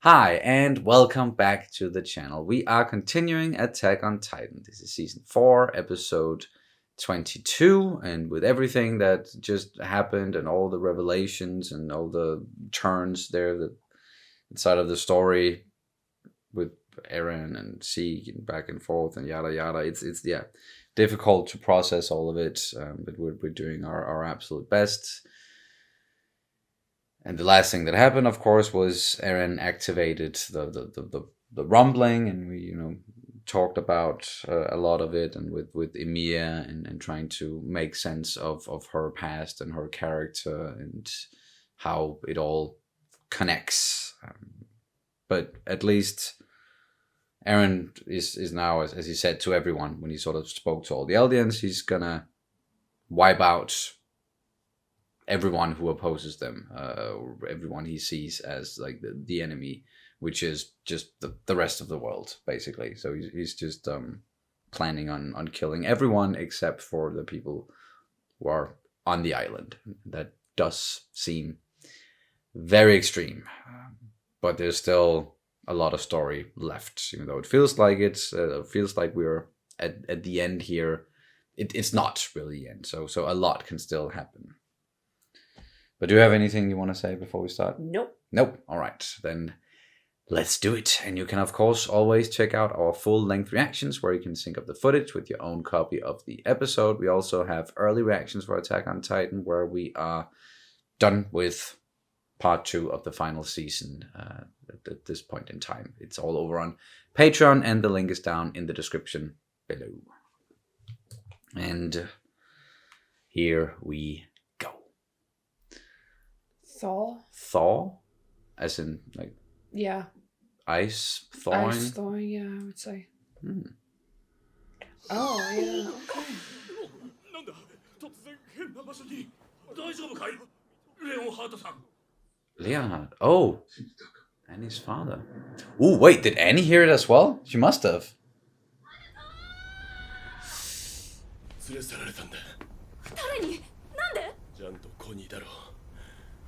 Hi, and welcome back to the channel. We are continuing Attack on Titan. This is season 4, episode 22, and with everything that just happened and all the revelations and all the turns there that inside of the story with Eren and Zeke and back and forth and yada yada, it's difficult to process all of it, but we're doing our absolute best. And the last thing that happened, of course, was Eren activated the rumbling, and we talked about a lot of it, and with Emilia and trying to make sense of her past and her character and how it all connects. But at least Eren is now, as he said to everyone when he sort of spoke to all the Eldians, he's gonna wipe out everyone who opposes them, everyone he sees as like the enemy, which is just the rest of the world, basically. So he's just planning on killing everyone except for the people who are on the island. That does seem very extreme, but there's still a lot of story left, even though it feels like we're at the end here. It's not really the end, so a lot can still happen. But do you have anything you want to say before we start? Nope. All right, then let's do it. And you can, of course, always check out our full-length reactions where you can sync up the footage with your own copy of the episode. We also have early reactions for Attack on Titan where we are done with part 2 of the final season at this point in time. It's all over on Patreon, and the link is down in the description below. And here we Thaw? As in, like... Yeah. Ice thawing? Ice thawing, yeah, I would say. Oh, yeah, okay. Leonhard. Oh! Annie's father. Ooh, wait, did Annie hear it as well? She must have.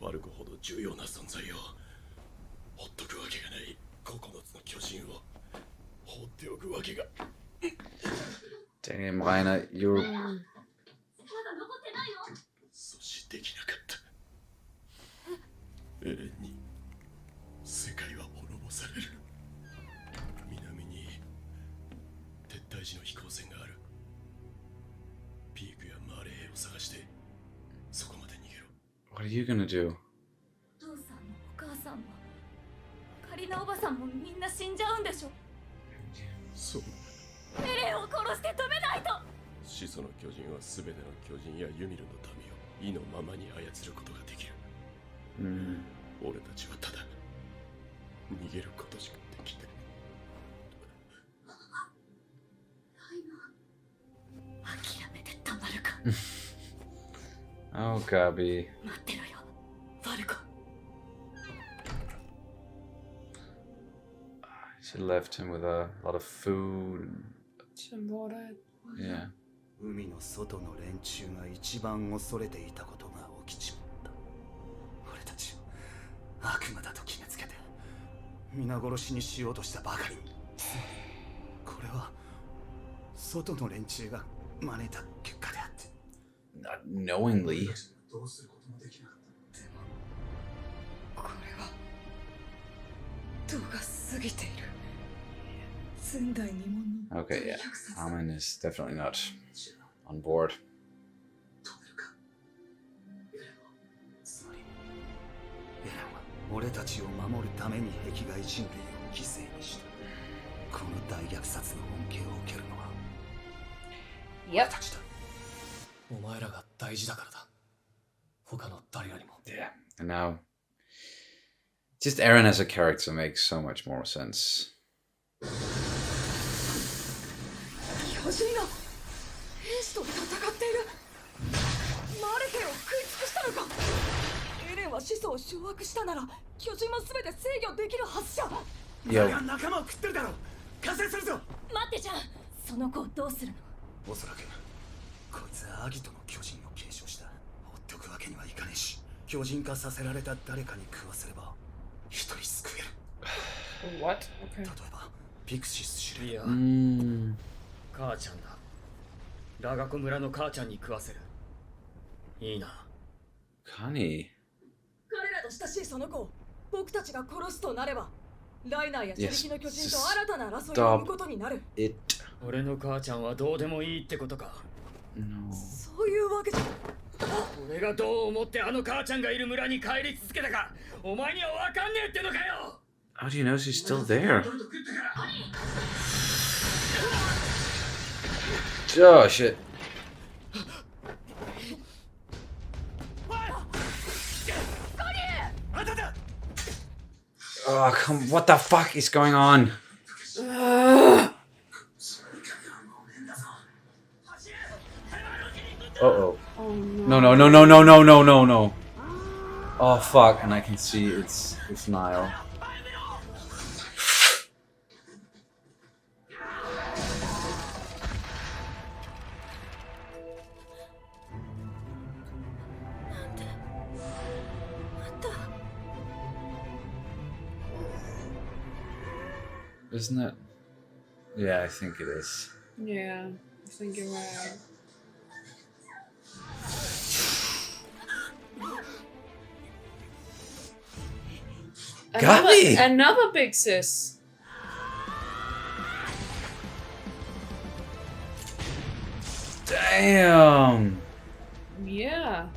悪くほど重要な存在を放っとくわけがない。9つの巨人を放っておくわけが。 Damn, Rainer, you're... 阻止できなかった。エレンに世界は滅ぼされる。南に撤退時の飛行船がある。ピークやマーレ兵を探してそこまで逃げろ。 What are you gonna do? 父さんもお母さんもカリナおばさんもみんな死んじゃうんでしょ。そう。エレンを殺して止めないと。始祖の巨人は全ての巨人やユミルの民を意のままに操ることができる。俺たちはただ逃げることしかできない。諦めてたまるか。Oh, Gabi. 待ってろよ、ファルコ。 She left him with a lot of food. Some water. Yeah. 海の外の連中が一番恐れていたことが起きちまった。俺たちを悪魔だと決めつけて皆殺しにしようとしたばかりに。これは外の連中が真似た結果であって。 Not knowingly. どうすることもできなかった。でもこれは度が過ぎている。前代未聞の。 Okay, yeah. Amen is definitely not on board. 止めるか。エレンはつまりエレンは俺たちを守るために壁外人類を犠牲にした。この大虐殺の恩恵を受けるのは俺たちだ。 お前らが大事だからだ。他の誰よりも。 Yeah, and now just Eren as a character makes so much more sense. 巨人が兵士と戦っている。マルヘを食い尽くしたのか。エレンは始祖を掌握したなら巨人も全て制御できるはずじゃ。Yo. 仲間を食ってるだろう。加勢するぞ。待ってじゃん、その子をどうするの。おそらくこいつはアギトの巨人を継承した。放っておくわけにはいかねえし、巨人化させられた誰かに食わせれば一人救える。What? Okay. 例えばピクシス司令いや、 母ちゃんだ。ラガコ村の母ちゃんに食わせる。いいな。 Connie. 彼らと親しいその子を僕たちが殺すとなれば、ライナーや射撃の巨人と新たな争いを生むことになる。It. 俺の母ちゃんはどうでもいいってことか。 No. そういうわけじゃ。俺がどう思ってあの母ちゃんがいる村に帰り続けたか、お前には分かんねえってのかよ。 How do you know she's still there? Oh shit. Oh come! What the fuck is going on? Uh-oh. Oh No, no, no, no, no, no, no, no, no. Oh fuck! And I can see it's Niall. Isn't it? Yeah, I think it is. Yeah, I think you're right. Gabi! Another big sis. Damn! Yeah.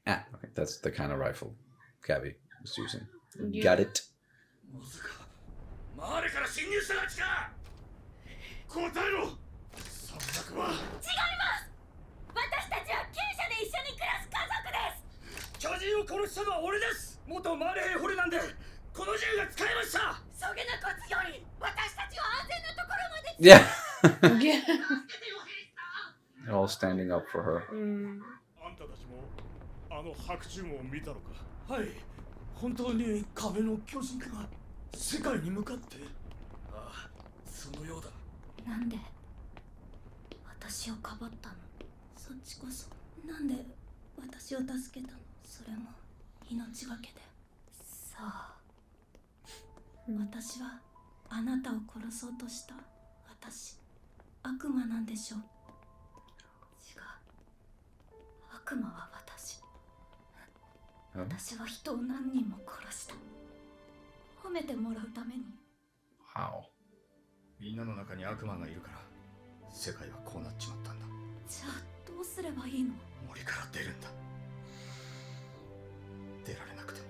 Ah, okay, that's the kind of rifle Gabi was using. Yeah. Got it. 周りから侵入者が来た。答えろ。そんな子は私たちは厩舎で一緒に暮らす家族です。巨人を殺したのは俺です。元マーレ兵捕虜なんで、この銃が使えました。そげなこつより私たちを安全なところまで Yeah! Yeah. They're all standing up for her. あんたたちもあの白昼夢を見たのか。はい、本当に壁の巨人が世界に向かって。ああ、そのようだ。なんで私をかばったの？そっちこそなんで私を助けたの？それも命がけで。さあ、私はあなたを殺そうとした私、悪魔なんでしょう？違う、悪魔は私。私は人を何人も殺した。褒めてもらうために。 How? みんなの中に悪魔がいるから世界はこうなっちまったんだ。じゃあどうすればいいの？森から出るんだ。出られなくても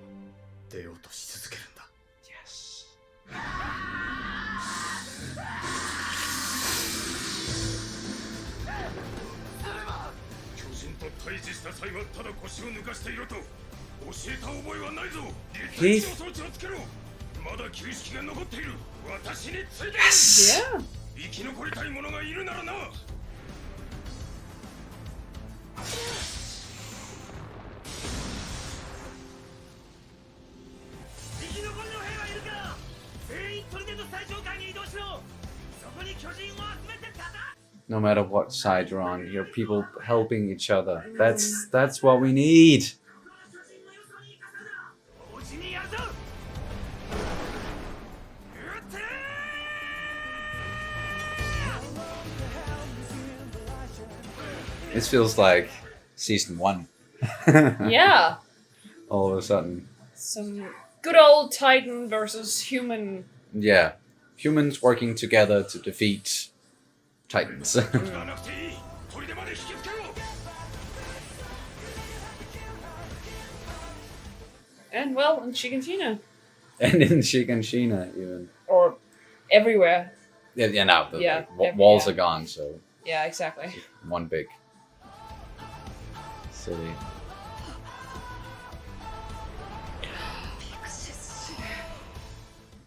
出ようとし続けるんだ。 Yes. 巨人と対峙した際はただ腰を抜かしていろと教えた覚えはないぞ。立体機動装置をつけろ。まだ旧式が残っている。私についてる。 Yeah. 生き残りたい者がいるならな。生き残りの兵はいるか。全員砦の最上階に移動しろ。そこに巨人を集めて戦う。 No matter what side you're on, you're people helping each other. That's what we need. This feels like season 1. Yeah. All of a sudden. Some good old Titan versus human. Yeah. Humans working together to defeat Titans. And well, in Shiganshina. And in Shiganshina, even. Or everywhere. Yeah, now the Yeah, walls yeah. are gone, so Yeah, exactly. one big city.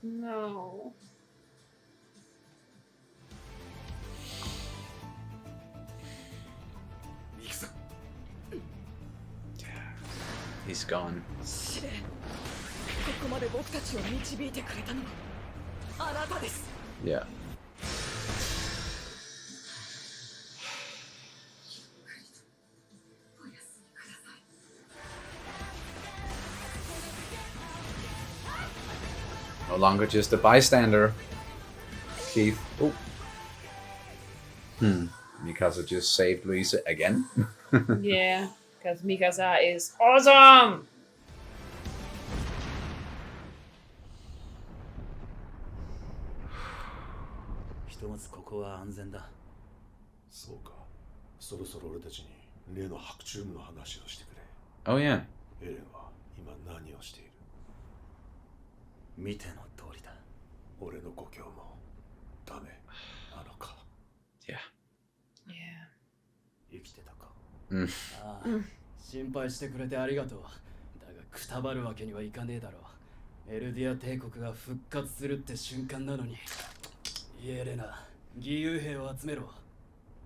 No. He's gone. 司令、ここまで僕たちを導いてくれたのはあなたです。 Yeah. No longer just a bystander. Keith. Oh. Mikasa just saved Luisa again. Yeah, because Mikasa is awesome! ひとまずここは安全だ。そうか。そろそろ俺たちに例の白チュームの話をしてくれ。 Oh yeah. エレンは今何をしている？見ての通りだ。俺の故郷もダメなのか。 Yeah. Yeah. 生きてたか。ああ、心配してくれてありがとう。だがくたばるわけにはいかねえだろう。エルディア帝国が復活するって瞬間なのに。イエレナ、義勇兵を集めろ。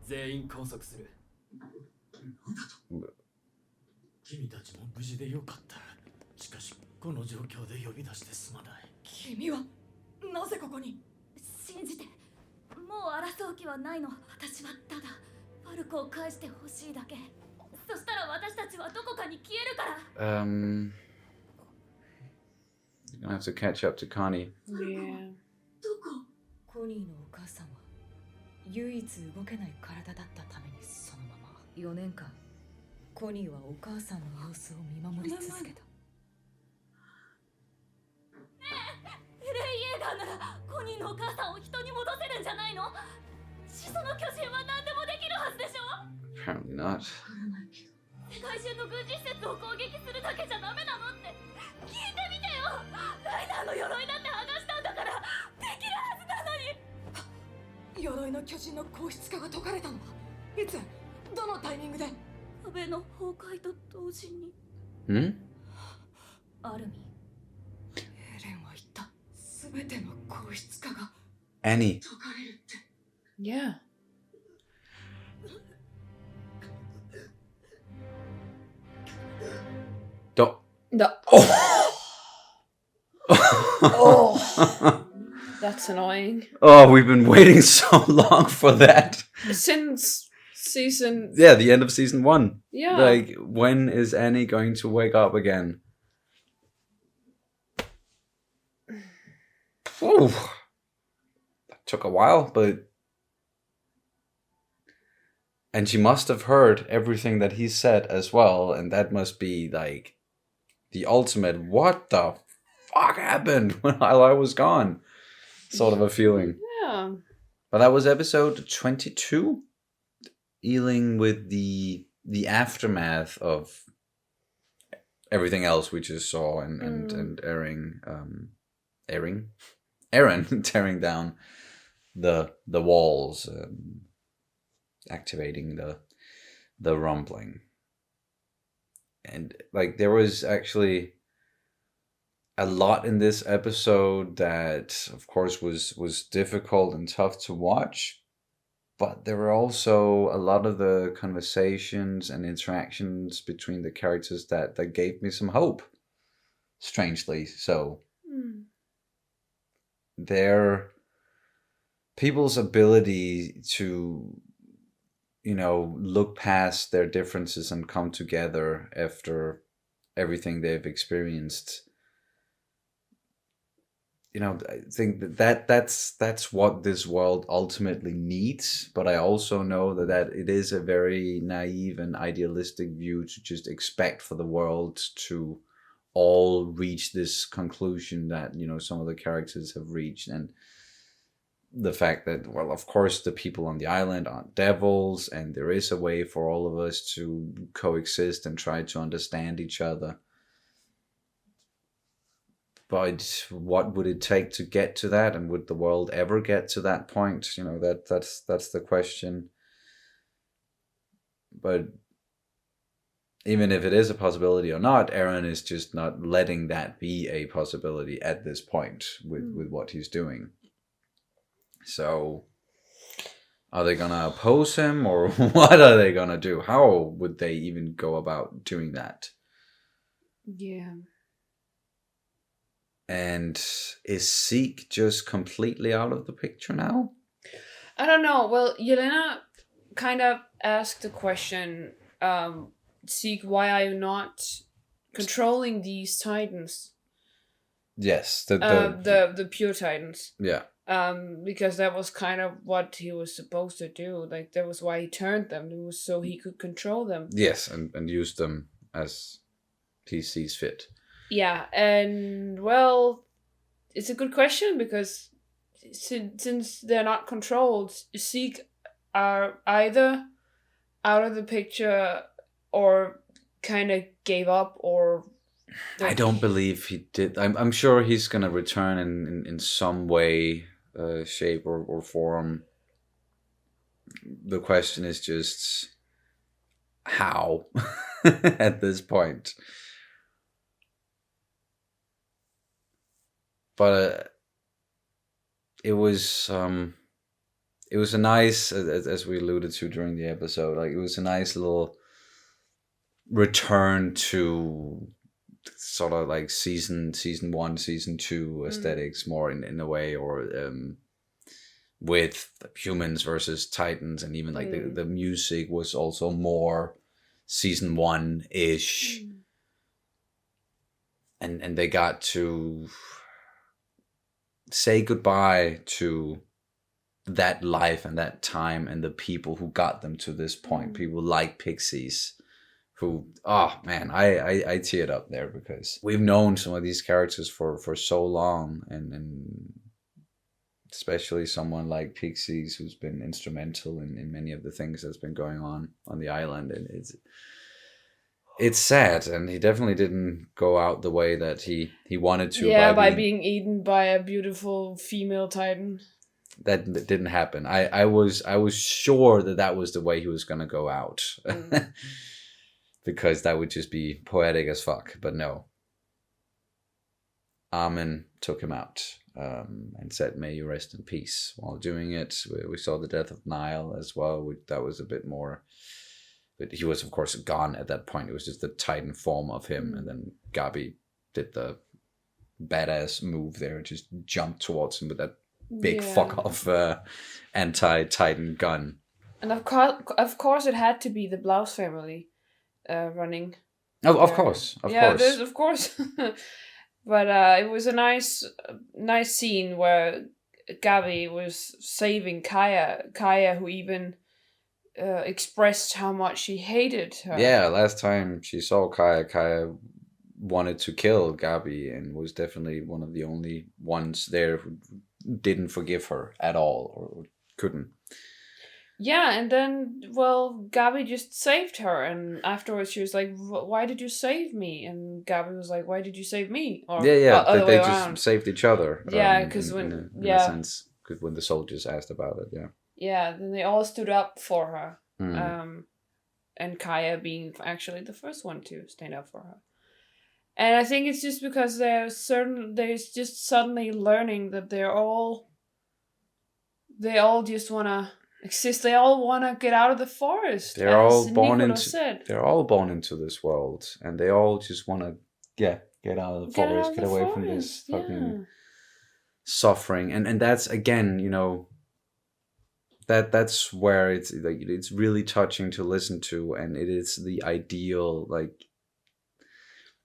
全員拘束する。君たちも無事でよかった。しかしこの状況で呼び出してすまない。君はなぜここに？信じて、もう争う気はないの。私はただファルコを返してほしいだけ。そしたら私たちはどこかに消えるから。You're gonna have to catch up to Connie. Yeah. どこ？コニーのお母さんは唯一動けない体だったためにそのまま4年間コニーはお母さんの様子を見守り続けた。エレン・イェーガーならコニーのお母さんを人に戻せるんじゃないの？始祖の巨人は何でもできるはずでしょ。 Apparently not. 世界中の軍事施設を攻撃するだけじゃダメなのって聞いてみてよ。ライダーの鎧だって剥がしたんだからできるはずなのに。鎧の巨人の硬質化が解かれたのはいつ？どのタイミングで？壁の崩壊と同時に。アルミ。エレンは言った。全ての硬質化が Annie. 解かれるって。Yeah. Oh. That's annoying. Oh, we've been waiting so long for that. Since season... Yeah, the end of season 1. Yeah. Like, when is Annie going to wake up again? Ooh. That took a while, but... And she must have heard everything that he said as well, and that must be, like, the ultimate, what the fuck happened while I was gone? Sort of a feeling. Yeah. But that was episode 22, dealing with the aftermath of everything else we just saw and Eren tearing down the walls, activating the rumbling. And like there was actually a lot in this episode that of course was difficult and tough to watch, but there were also a lot of the conversations and interactions between the characters that gave me some hope, strangely so. Their people's ability to, you know, look past their differences and come together after everything they've experienced. You know, I think that's what this world ultimately needs. But I also know that it is a very naive and idealistic view to just expect for the world to all reach this conclusion that, you know, some of the characters have reached. And the fact that, well, of course, the people on the island aren't devils, and there is a way for all of us to coexist and try to understand each other. But what would it take to get to that, and would the world ever get to that point? You know, that's the question. But even if it is a possibility or not, Eren is just not letting that be a possibility at this point with what he's doing. So, are they gonna oppose him, or what are they gonna do? How would they even go about doing that? Yeah. And is Zeke just completely out of the picture now? I don't know. Well, Yelena kind of asked the question, Zeke, why are you not controlling these Titans? Yes, the pure Titans. yeah. Because that was kind of what he was supposed to do. Like that was why he turned them. It was so he could control them. Yes, and use them as he sees fit. Yeah, and well, it's a good question because since they're not controlled, Zeke are either out of the picture or kind of gave up, or I don't believe he did. I'm sure he's gonna return in some way, shape or form. The question is just how at this point. But it was a nice, as we alluded to during the episode, like it was a nice little return to sort of like season 1, season 2 aesthetics more in a way, or with humans versus Titans, and even like the music was also more season 1-ish, and they got to say goodbye to that life and that time and the people who got them to this point. People like Pixies, who, oh man, I teared up there because we've known some of these characters for so long, and especially someone like Pixies, who's been instrumental in many of the things that's been going on the island, and it's sad, and he definitely didn't go out the way that he wanted to. Yeah, by being eaten by a beautiful female Titan. That didn't happen. I was sure that was the way he was gonna go out, because that would just be poetic as fuck. But no, Armin took him out, and said, "May you rest in peace." While doing it, we saw the death of Nile as well. That was a bit more. But he was, of course, gone at that point. It was just the Titan form of him, and then Gabi did the badass move there, just jumped towards him with that big fuck off anti-Titan gun. And of course, it had to be the Blouse family running. Oh, of course, there's of course. But it was a nice scene where Gabi was saving Kaya, who even expressed how much she hated her. Yeah, last time she saw Kaya wanted to kill Gabi, and was definitely one of the only ones there who didn't forgive her at all, or couldn't. Yeah, and then, well, Gabi just saved her, and afterwards she was like, "Why did you save me?" And Gabi was like, "Why did you save me?" Or they just saved each other. Yeah, because in a sense, when the soldiers asked about it, yeah, then they all stood up for her, and Kaya being actually the first one to stand up for her. And I think it's just because they're just suddenly learning that they all just wanna exist. They all wanna get out of the forest. They're all born into this world, and they all just wanna get out of the forest, get away from this fucking suffering. And that's, again, that's where it's like, it's really touching to listen to, and it is the ideal, like,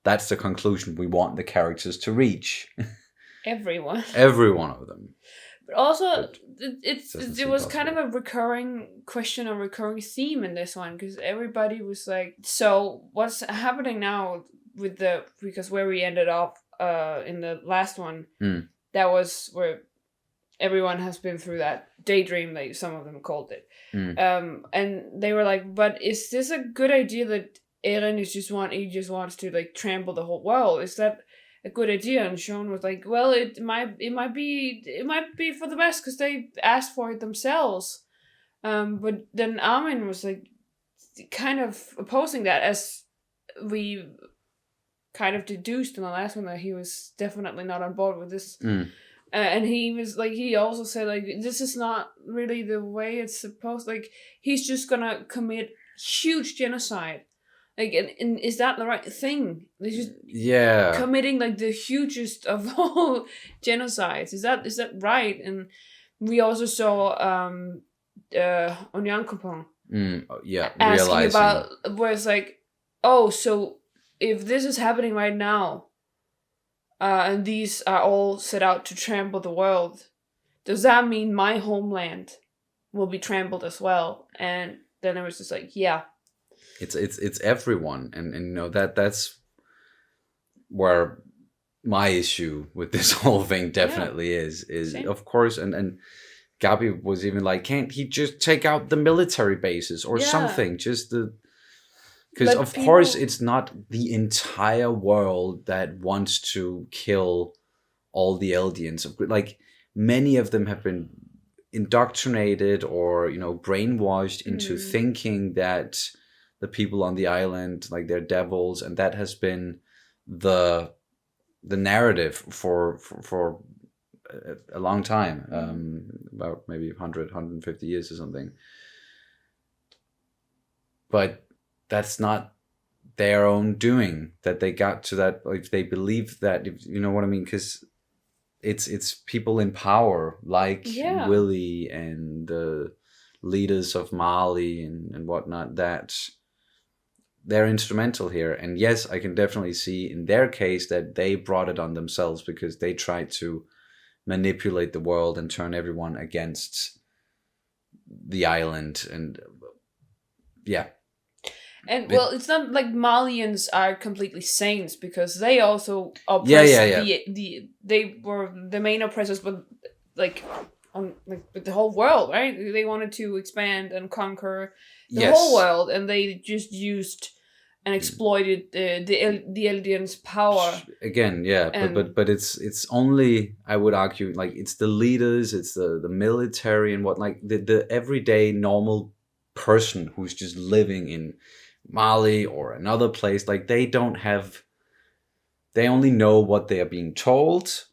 that's the conclusion we want the characters to reach. Every one of them. But also, it was kind of a recurring question, a recurring theme in this one, because everybody was like, so what's happening now because where we ended up in the last one, that was where everyone has been through that daydream, like some of them called it. And they were like, but is this a good idea that Eren just wants to like trample the whole world? Is that a good idea? And Sean was like, well, it might be for the best because they asked for it themselves. But then Armin was like kind of opposing that, as we kind of deduced in the last one, that he was definitely not on board with this. And he was like, he also said like, this is not really the way it's supposed. Like, he's just gonna commit huge genocide. Like, and is that the right thing? He's just committing like the hugest of all genocides. Is that right? And we also saw Onyankopon asking about, where it's like, oh, so if this is happening right now, and these are all set out to trample the world. Does that mean my homeland will be trampled as well? And then I was just like, yeah. It's everyone, and you know that's where my issue with this whole thing definitely is Same. of course, and Gabi was even like, can't he just take out the military bases or something? Just because of course it's not the entire world that wants to kill all the Eldians. Like many of them have been indoctrinated or brainwashed into thinking that the people on the island, like, they're devils, and that has been the narrative for a long time, about maybe 150 years or something. But that's not their own doing that they got to that. If they believe that, if you know what I mean, because it's people in power like Willie and the leaders of Mali and whatnot that they're instrumental here. And yes, I can definitely see in their case that they brought it on themselves because they tried to manipulate the world and turn everyone against the island. And yeah. And well, it's not like Malians are completely saints because they also oppressed they were the main oppressors, but like on like with the whole world, right? They wanted to expand and conquer the whole world, and they just used and exploited the Eldians' power. Again, but it's only, I would argue, like, it's the leaders, it's the military and what, like the everyday normal person who's just living in Mali or another place, like they only know what they are being told,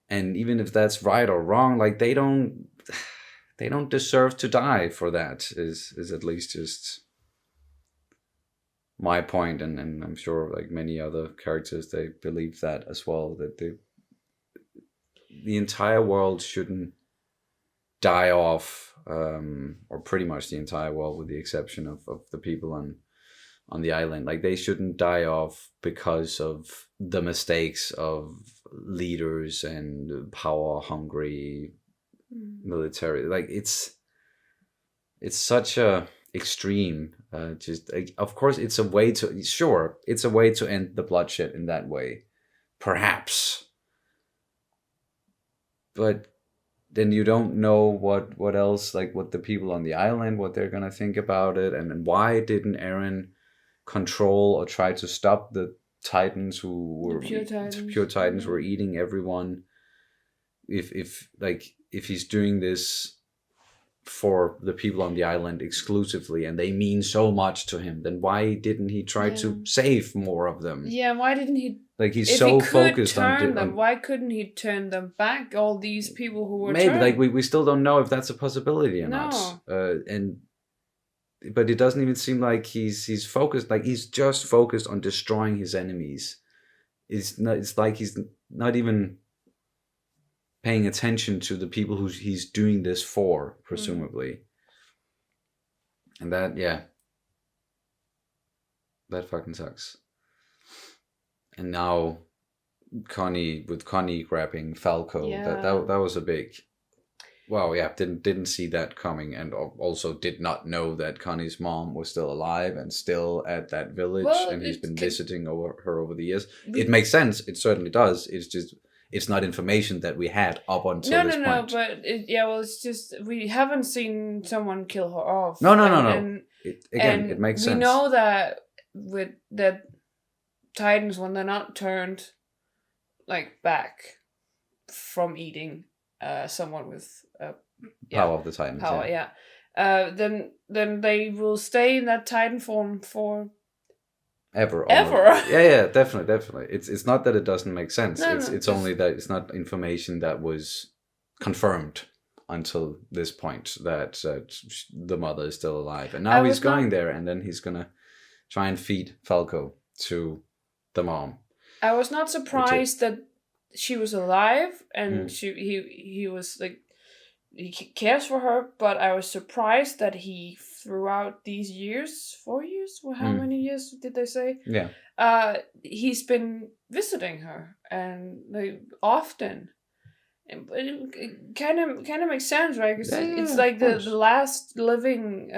and even if that's right or wrong, like they don't deserve to die for that, is at least just my point, and I'm sure like many other characters, they believe that as well, that the entire world shouldn't die off, or pretty much the entire world with the exception of the people on the island. Like they shouldn't die off because of the mistakes of leaders and power hungry military. Like it's such a extreme, of course it's a way to end the bloodshed in that way, perhaps, but then you don't know what else, like what the people on the island, what they're gonna think about it, and why didn't Eren control or try to stop the Titans who were pure Titans were eating everyone? If he's doing this for the people on the island exclusively and they mean so much to him, then why didn't he try to save more of them? Yeah, why didn't he? Like he's so focused on them. Why couldn't he turn them back? All these people who were maybe like we still don't know if that's a possibility or not. But it doesn't even seem like he's focused. Like he's just focused on destroying his enemies. It's like he's not even paying attention to the people who he's doing this for, presumably. And that fucking sucks. And now Connie grabbing Falco, that was a big, wow, yeah, didn't see that coming, and also did not know that Connie's mom was still alive and still at that village, and he's been visiting her over the years. It makes sense, it certainly does. It's just, it's not information that we had up until this point. No, but it's just we haven't seen someone kill her off. No. It makes sense. We know that with the Titans, when they're not turned like back from eating someone with power of the Titans. Then they will stay in that Titan form for ever. Yeah, definitely. It's not that it doesn't make sense. It's only that it's not information that was confirmed until this point that the mother is still alive, and now he's going there, and then he's gonna try and feed Falco to the mom. I was not surprised that she was alive, and he was like, cares for her, but I was surprised that he, throughout these years, 4 years, well, how many years did they say? Yeah. He's been visiting her, and like often. But it kind of makes sense, right? Because it's like the last living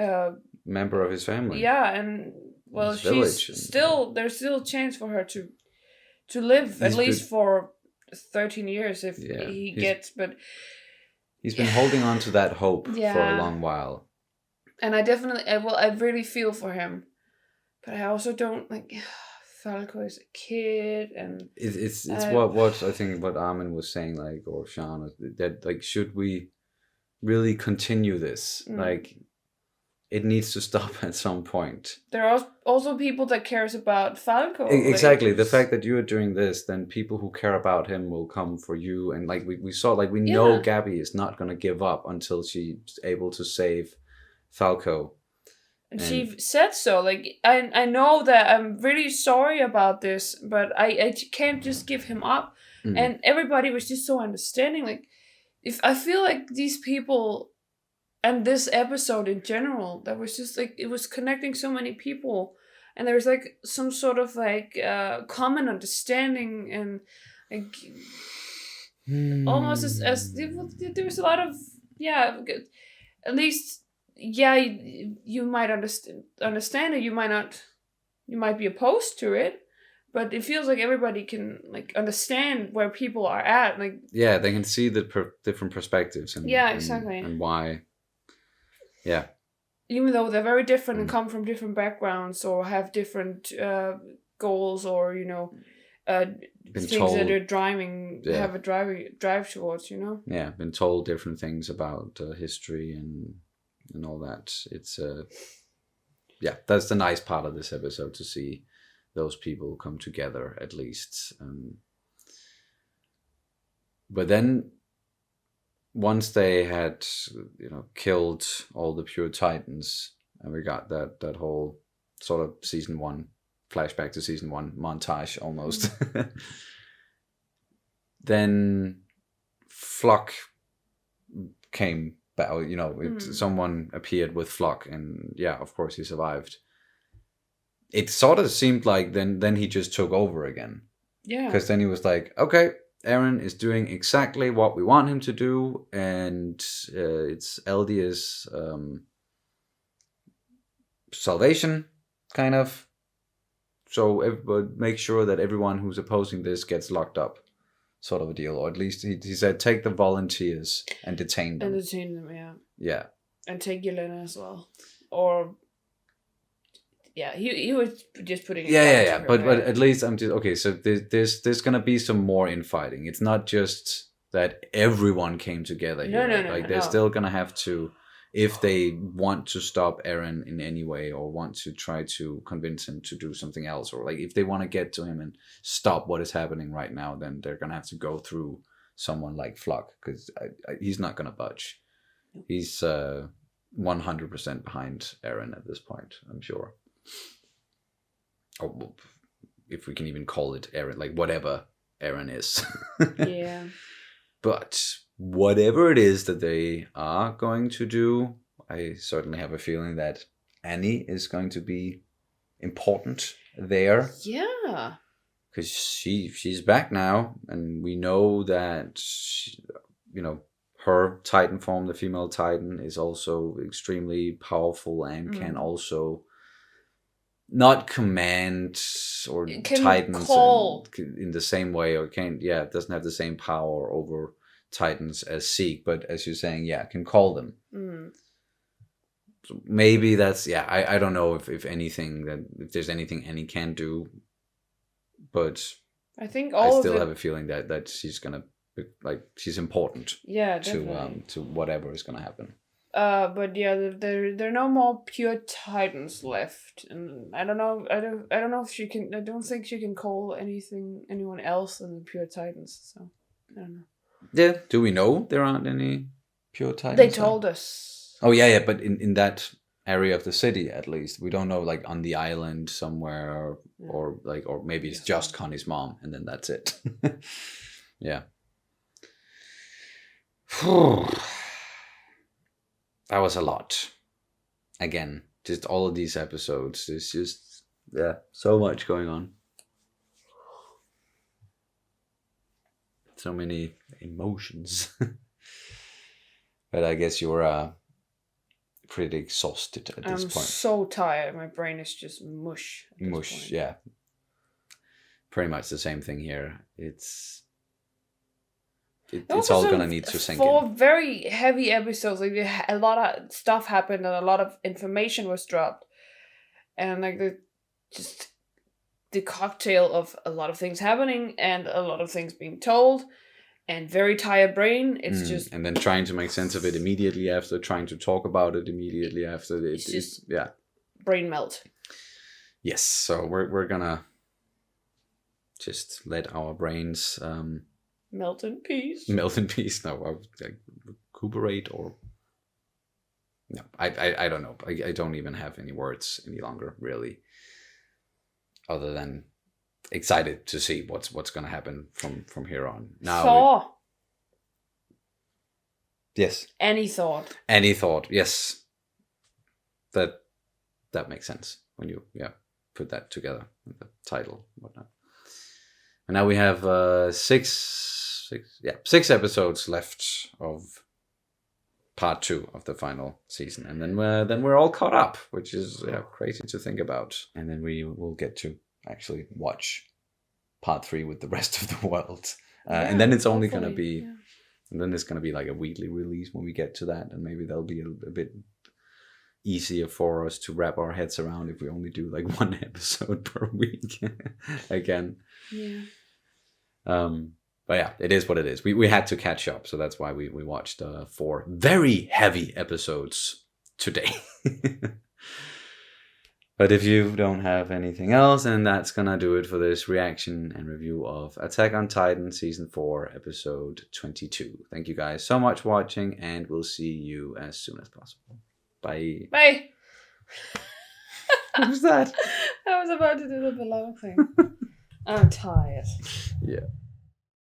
member of his family. Yeah, and well, she's still there's still a chance for her to live at least for 13 years if he gets. But he's been holding on to that hope for a long while. And I really feel for him, but I also don't like. Falco is a kid, and it's what I think what Armin was saying, like, or Sean, that like, should we really continue this? Like, it needs to stop at some point. There are also people that cares about Falco. Exactly. The fact that you are doing this, then people who care about him will come for you. And like we saw, like, we know Gabi is not going to give up until she's able to save Falco. And she said so. Like, I know that I'm really sorry about this, but I can't just give him up. Mm-hmm. And everybody was just so understanding. Like, if I feel like these people and this episode in general, that was just like, it was connecting so many people, and there was like some sort of like common understanding, and like almost as there was a lot of at least you might understand it, you might not, you might be opposed to it, but it feels like everybody can like understand where people are at, like they can see the different perspectives and exactly and why. Even though they're very different and come from different backgrounds or have different goals, or things told, that are driving have a drive towards, been told different things about history and all that. It's that's the nice part of this episode, to see those people come together at least. But then once they had killed all the pure Titans, and we got that whole sort of season 1 flashback to season 1 montage almost, then Floch came back. Someone appeared with Floch, and of course he survived. It sort of seemed like then he just took over again. Yeah. Because then he was like, okay, Eren is doing exactly what we want him to do, and it's Eldia's salvation, kind of. So everybody, make sure that everyone who's opposing this gets locked up, sort of a deal. Or at least he said, take the volunteers and detain them. Yeah. And take Yelena as well. Or he was just putting it but at least I'm just okay. So there's gonna be some more infighting. It's not just that everyone came together here. They're still gonna have to, if they want to stop Eren in any way, or want to try to convince him to do something else, or like if they want to get to him and stop what is happening right now, then they're gonna have to go through someone like Floch, because he's not gonna budge. He's 100% behind Eren at this point, I'm sure. Or if we can even call it Eren, like whatever Eren is. Yeah. But whatever it is that they are going to do, I certainly have a feeling that Annie is going to be important there. Yeah. Because she's back now, and we know that her Titan form, the female Titan, is also extremely powerful and can also not command or Titans in the same way, or it doesn't have the same power over Titans as Zeke, but as you're saying, can call them. So maybe that's I don't know if there's anything Annie can do, but I think I still have a feeling that she's gonna she's important. Yeah, to whatever is gonna happen. But there are no more pure Titans left, and I don't know if she can. I don't think she can call anyone else than the pure Titans. So I don't know. Yeah, do we know there aren't any pure Titans? They told us. Oh yeah, but in that area of the city, at least we don't know, like on the island somewhere, or maybe it's just Connie's mom, and then that's it. Yeah. that was a lot. Again, just all of these episodes. There's just so much going on. So many emotions. But I guess you're pretty exhausted at this point. I'm so tired. My brain is just mush. Mush, yeah. Pretty much the same thing here. It's all gonna need to sink in. 4 very heavy episodes. Like a lot of stuff happened and a lot of information was dropped, and like the cocktail of a lot of things happening and a lot of things being told, and very tired brain. It's just, and then trying to make sense of it immediately after, trying to talk about it immediately after. It's just brain melt. Yes, so we're gonna just let our brains melt in peace. Melt in peace. No, like, recuperate or no. I don't know. I don't even have any words any longer, really. Other than excited to see what's gonna happen from here on. Now. Thaw. Yes. Any thought? Any thought? Yes. That makes sense when you put that together with the title and whatnot. And now we have 6 episodes left of part 2 of the final season, and then we're all caught up, which is crazy to think about. And then we will get to actually watch part 3 with the rest of the world, and then it's only gonna be, and then it's gonna be like a weekly release when we get to that, and maybe that'll be a bit easier for us to wrap our heads around if we only do like 1 episode per week again. Yeah. But yeah, it is what it is. We had to catch up, so that's why we watched 4 very heavy episodes today. But if you don't have anything else, then that's gonna do it for this reaction and review of Attack on Titan Season 4, Episode 22. Thank you guys so much for watching, and we'll see you as soon as possible. Bye. Bye. What was that? I was about to do the below thing. I'm tired. Yeah.